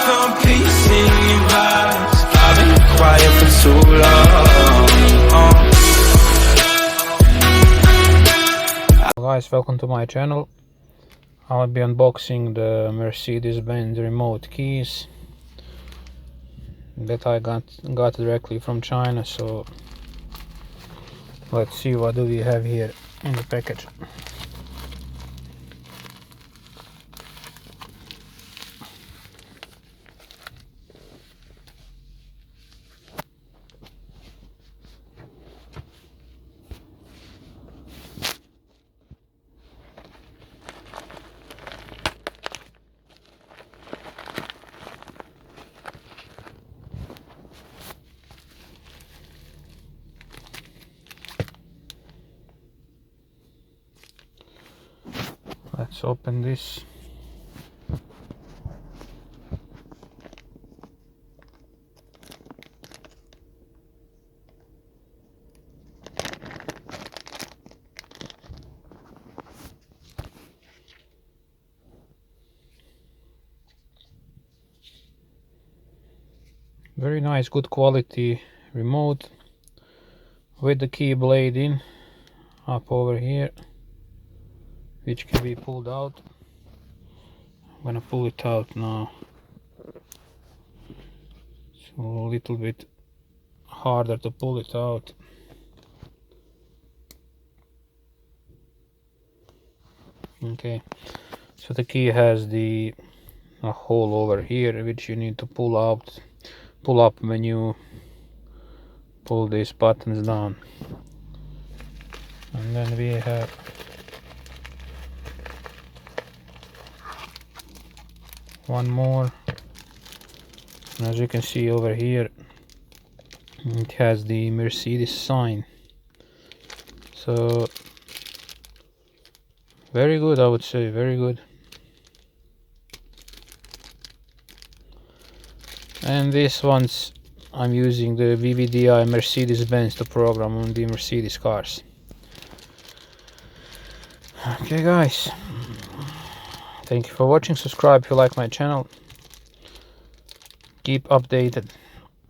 found peace in your eyes. I've been quiet for too long. Guys, welcome to my channel. I'll be unboxing the Mercedes Benz remote keys that I got directly from China. So let's see what do we have here in the package. Let's open this. Very nice, good quality remote with the key blade in up over here, which can be pulled out. I'm gonna pull it out now. So a little bit harder to pull it out. Okay, so the key has a hole over here which you need to pull up when you pull these buttons down. And then we have one more. And as you can see over here, it has the Mercedes sign. So very good, I would say, very good. And this one's I'm using the VVDI Mercedes Benz to program on the Mercedes cars. Okay guys, thank you for watching. Subscribe if you like my channel. Keep updated.